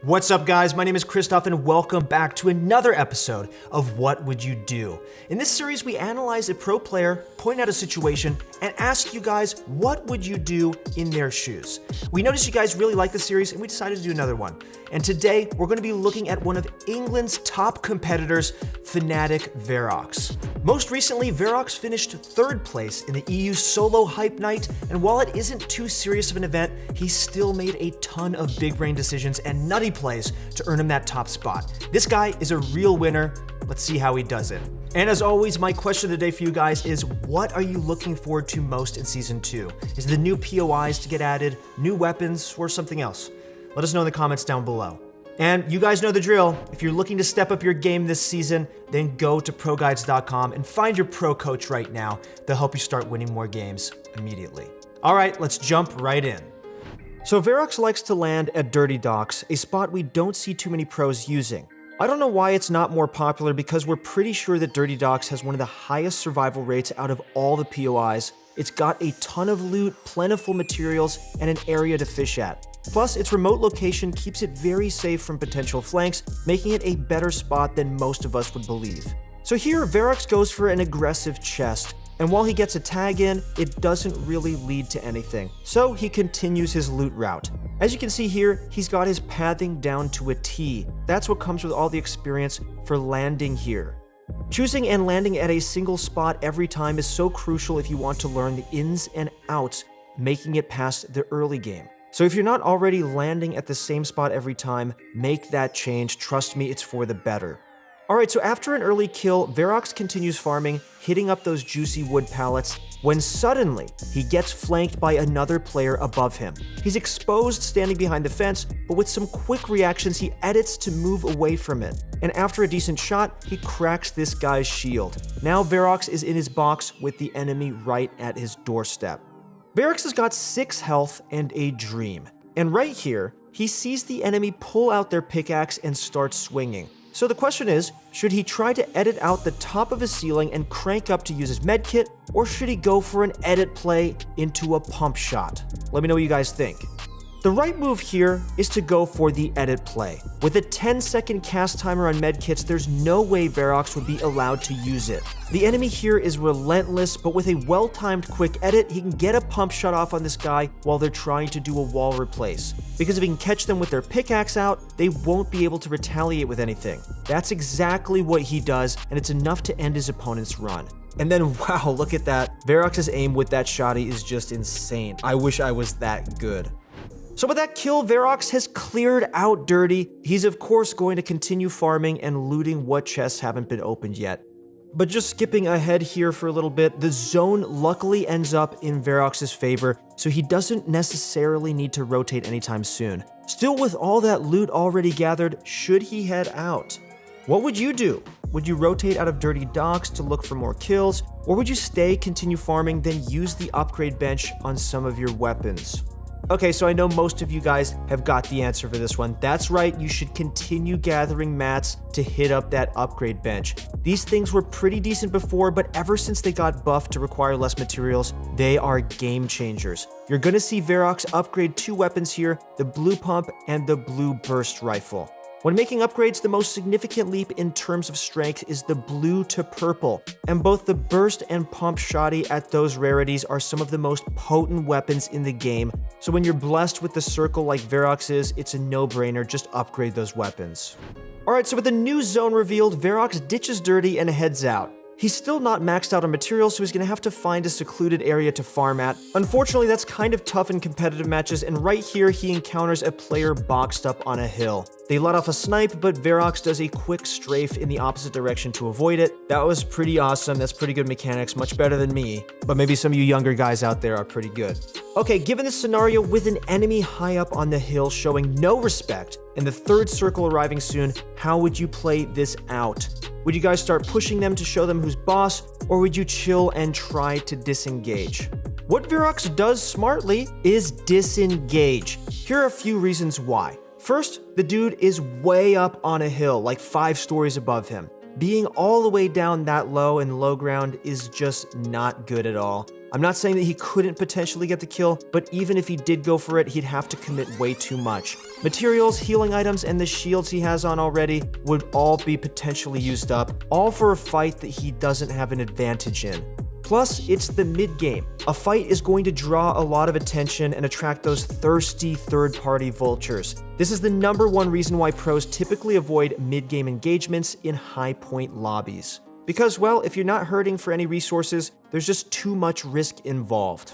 What's up, guys? My name is Christoph and welcome back to another episode of What Would You Do? In this series, we analyze a pro player, point out a situation, and ask you guys, what would you do in their shoes? We noticed you guys really like the series and we decided to do another one. And today, we're going to be looking at one of England's top competitors, Fnatic Verox. Most recently, Verox finished third place in the EU solo hype night, and while it isn't too serious of an event, he still made a ton of big brain decisions and nutty plays to earn him that top spot. This guy is a real winner. Let's see how he does it. And as always, my question today for you guys is, what are you looking forward to most in Season 2? Is it the new POIs to get added, new weapons, or something else? Let us know in the comments down below. And you guys know the drill. If you're looking to step up your game this season, then go to ProGuides.com and find your pro coach right now. They'll help you start winning more games immediately. All right, let's jump right in. So Verox likes to land at Dirty Docks, a spot we don't see too many pros using. I don't know why it's not more popular because we're pretty sure that Dirty Docks has one of the highest survival rates out of all the POIs. It's got a ton of loot, plentiful materials, and an area to fish at. Plus, its remote location keeps it very safe from potential flanks, making it a better spot than most of us would believe. So here, Verox goes for an aggressive chest, and while he gets a tag in, it doesn't really lead to anything. So he continues his loot route. As you can see here, he's got his pathing down to a T. That's what comes with all the experience for landing here. Choosing and landing at a single spot every time is so crucial if you want to learn the ins and outs, making it past the early game. So if you're not already landing at the same spot every time, make that change. Trust me, it's for the better. Alright, so after an early kill, Verox continues farming, hitting up those juicy wood pallets, when suddenly, he gets flanked by another player above him. He's exposed standing behind the fence, but with some quick reactions, he edits to move away from it. And after a decent shot, he cracks this guy's shield. Now Verox is in his box with the enemy right at his doorstep. Verox has got 6 health and a dream. And right here, he sees the enemy pull out their pickaxe and start swinging. So the question is, should he try to edit out the top of his ceiling and crank up to use his medkit, or should he go for an edit play into a pump shot? Let me know what you guys think. The right move here is to go for the edit play. With a 10-second cast timer on medkits, there's no way Verox would be allowed to use it. The enemy here is relentless, but with a well-timed quick edit, he can get a pump shot off on this guy while they're trying to do a wall replace. Because if he can catch them with their pickaxe out, they won't be able to retaliate with anything. That's exactly what he does, and it's enough to end his opponent's run. And then, wow, look at that. Verox's aim with that shotty is just insane. I wish I was that good. So with that kill, Verox has cleared out Dirty. He's of course going to continue farming and looting what chests haven't been opened yet. But just skipping ahead here for a little bit, the zone luckily ends up in Verox's favor, so he doesn't necessarily need to rotate anytime soon. Still, with all that loot already gathered, should he head out? What would you do? Would you rotate out of Dirty Docks to look for more kills, or would you stay, continue farming, then use the upgrade bench on some of your weapons? Okay, so I know most of you guys have got the answer for this one. That's right, you should continue gathering mats to hit up that upgrade bench. These things were pretty decent before, but ever since they got buffed to require less materials, they are game changers. You're gonna see Verox upgrade 2 weapons here, the blue pump and the blue burst rifle. When making upgrades, the most significant leap in terms of strength is the blue to purple, and both the burst and pump shotty at those rarities are some of the most potent weapons in the game, so when you're blessed with the circle like Verox is, it's a no-brainer, just upgrade those weapons. Alright, so with the new zone revealed, Verox ditches Dirty and heads out. He's still not maxed out on materials, so he's gonna have to find a secluded area to farm at. Unfortunately, that's kind of tough in competitive matches, and right here he encounters a player boxed up on a hill. They let off a snipe, but Verox does a quick strafe in the opposite direction to avoid it. That was pretty awesome. That's pretty good mechanics, much better than me. But maybe some of you younger guys out there are pretty good. Okay, given this scenario with an enemy high up on the hill showing no respect, and the third circle arriving soon, how would you play this out? Would you guys start pushing them to show them who's boss, or would you chill and try to disengage? What Verox does smartly is disengage. Here are a few reasons why. First, the dude is way up on a hill, like 5 stories above him. Being all the way down that low and low ground is just not good at all. I'm not saying that he couldn't potentially get the kill, but even if he did go for it, he'd have to commit way too much. Materials, healing items, and the shields he has on already would all be potentially used up, all for a fight that he doesn't have an advantage in. Plus, it's the mid-game. A fight is going to draw a lot of attention and attract those thirsty third-party vultures. This is the #1 reason why pros typically avoid mid-game engagements in high-point lobbies. Because, well, if you're not hurting for any resources, there's just too much risk involved.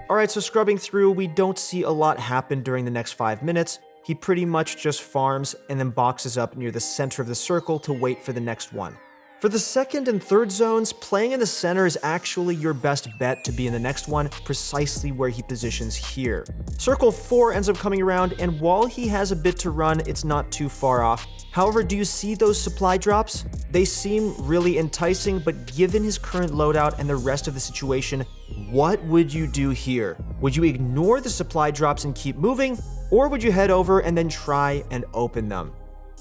Alright, so scrubbing through, we don't see a lot happen during the next 5 minutes. He pretty much just farms and then boxes up near the center of the circle to wait for the next one. For the second and third zones, playing in the center is actually your best bet to be in the next one, precisely where he positions here. Circle 4 ends up coming around, and while he has a bit to run, it's not too far off. However, do you see those supply drops? They seem really enticing, but given his current loadout and the rest of the situation, what would you do here? Would you ignore the supply drops and keep moving, or would you head over and then try and open them?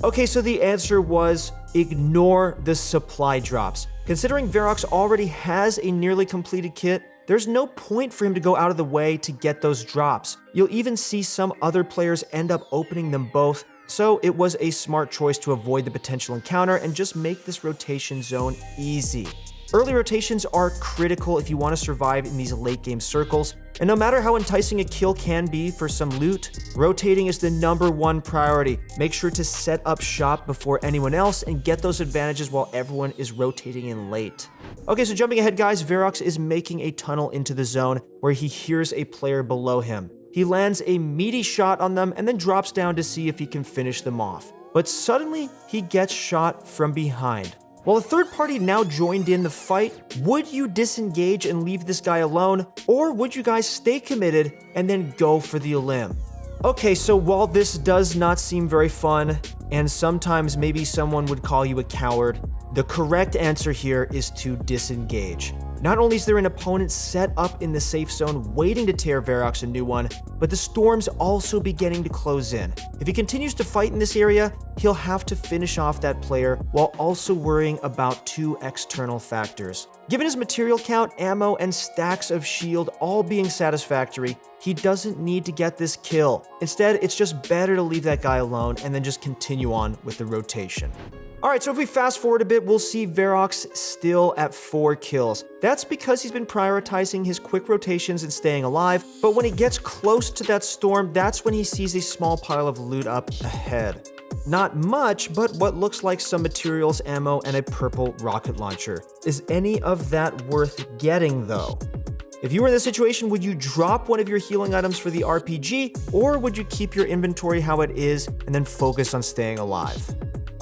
Okay, so the answer was ignore the supply drops. Considering Verox already has a nearly completed kit, there's no point for him to go out of the way to get those drops. You'll even see some other players end up opening them both, so it was a smart choice to avoid the potential encounter and just make this rotation zone easy. Early rotations are critical if you want to survive in these late game circles, and no matter how enticing a kill can be for some loot, rotating is the #1 priority. Make sure to set up shop before anyone else and get those advantages while everyone is rotating in late. Okay, so jumping ahead guys, Verox is making a tunnel into the zone where he hears a player below him. He lands a meaty shot on them and then drops down to see if he can finish them off. But suddenly, he gets shot from behind. While a third party now joined in the fight, would you disengage and leave this guy alone, or would you guys stay committed and then go for the elim? Okay, so while this does not seem very fun, and sometimes maybe someone would call you a coward, the correct answer here is to disengage. Not only is there an opponent set up in the safe zone waiting to tear Verox a new one, but the storm's also beginning to close in. If he continues to fight in this area, he'll have to finish off that player while also worrying about 2 external factors. Given his material count, ammo, and stacks of shield all being satisfactory, he doesn't need to get this kill. Instead, it's just better to leave that guy alone and then just continue on with the rotation. Alright, so if we fast forward a bit, we'll see Verox still at 4 kills. That's because he's been prioritizing his quick rotations and staying alive, but when he gets close to that storm, that's when he sees a small pile of loot up ahead. Not much, but what looks like some materials, ammo, and a purple rocket launcher. Is any of that worth getting though? If you were in this situation, would you drop one of your healing items for the RPG, or would you keep your inventory how it is and then focus on staying alive?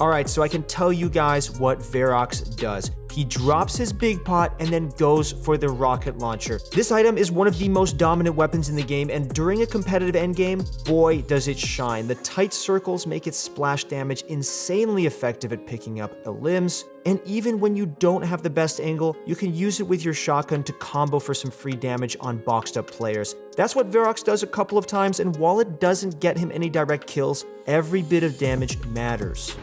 Alright, so I can tell you guys what Verox does. He drops his big pot and then goes for the rocket launcher. This item is one of the most dominant weapons in the game, and during a competitive endgame, boy does it shine. The tight circles make its splash damage insanely effective at picking up elims, and even when you don't have the best angle, you can use it with your shotgun to combo for some free damage on boxed up players. That's what Verox does a couple of times, and while it doesn't get him any direct kills, every bit of damage matters.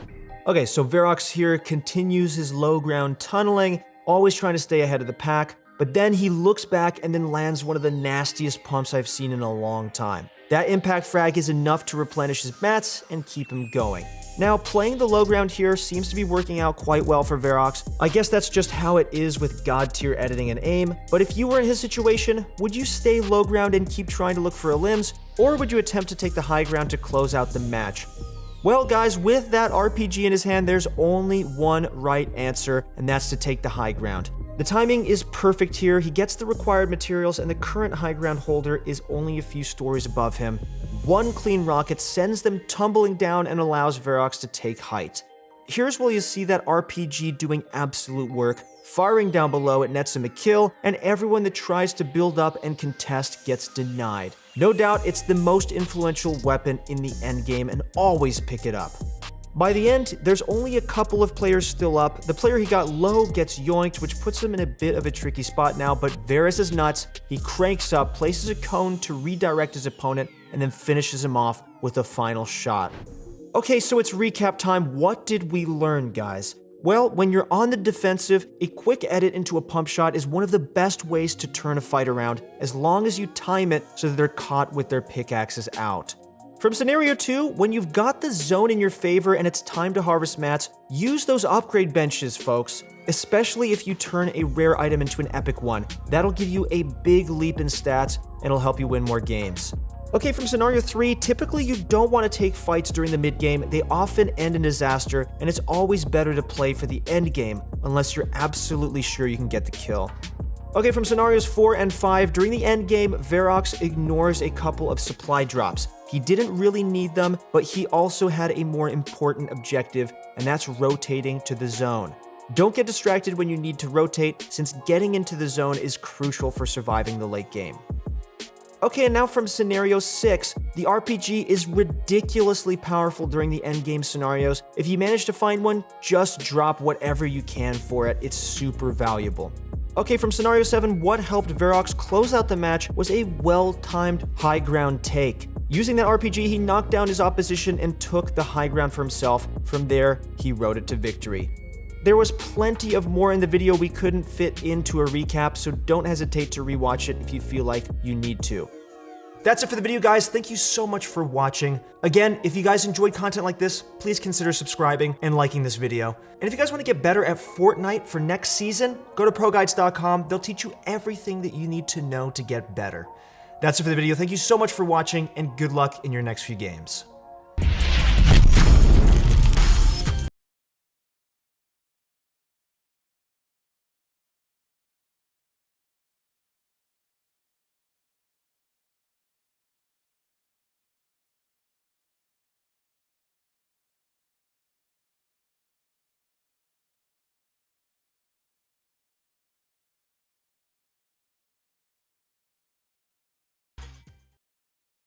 Okay, so Verox here continues his low ground tunneling, always trying to stay ahead of the pack, but then he looks back and then lands one of the nastiest pumps I've seen in a long time. That impact frag is enough to replenish his mats and keep him going. Now, playing the low ground here seems to be working out quite well for Verox. I guess that's just how it is with god tier editing and aim, but if you were in his situation, would you stay low ground and keep trying to look for elims, or would you attempt to take the high ground to close out the match? Well guys, with that RPG in his hand, there's only one right answer, and that's to take the high ground. The timing is perfect here. He gets the required materials, and the current high ground holder is only a few stories above him. One clean rocket sends them tumbling down and allows Verox to take height. Here's where you see that RPG doing absolute work. Firing down below, it nets him a kill, and everyone that tries to build up and contest gets denied. No doubt, it's the most influential weapon in the endgame, and always pick it up. By the end, there's only a couple of players still up. The player he got low gets yoinked, which puts him in a bit of a tricky spot now, but Varus is nuts. He cranks up, places a cone to redirect his opponent, and then finishes him off with a final shot. Okay, so it's recap time. What did we learn, guys? Well, when you're on the defensive, a quick edit into a pump shot is one of the best ways to turn a fight around, as long as you time it so that they're caught with their pickaxes out. From scenario 2, when you've got the zone in your favor and it's time to harvest mats, use those upgrade benches, folks. Especially if you turn a rare item into an epic one. That'll give you a big leap in stats and it'll help you win more games. Okay, from scenario 3, typically you don't want to take fights during the mid-game. They often end in disaster, and it's always better to play for the end game, unless you're absolutely sure you can get the kill. Okay, from scenarios 4 and 5, during the end game, Verox ignores a couple of supply drops. He didn't really need them, but he also had a more important objective, and that's rotating to the zone. Don't get distracted when you need to rotate, since getting into the zone is crucial for surviving the late game. Okay, and now from scenario 6, the RPG is ridiculously powerful during the endgame scenarios. If you manage to find one, just drop whatever you can for it. It's super valuable. Okay, from scenario 7, what helped Verox close out the match was a well-timed high ground take. Using that RPG, he knocked down his opposition and took the high ground for himself. From there, he rode it to victory. There was plenty of more in the video we couldn't fit into a recap, so don't hesitate to rewatch it if you feel like you need to. That's it for the video, guys. Thank you so much for watching. Again, if you guys enjoyed content like this, please consider subscribing and liking this video. And if you guys want to get better at Fortnite for next season, go to ProGuides.com. They'll teach you everything that you need to know to get better. That's it for the video. Thank you so much for watching, and good luck in your next few games.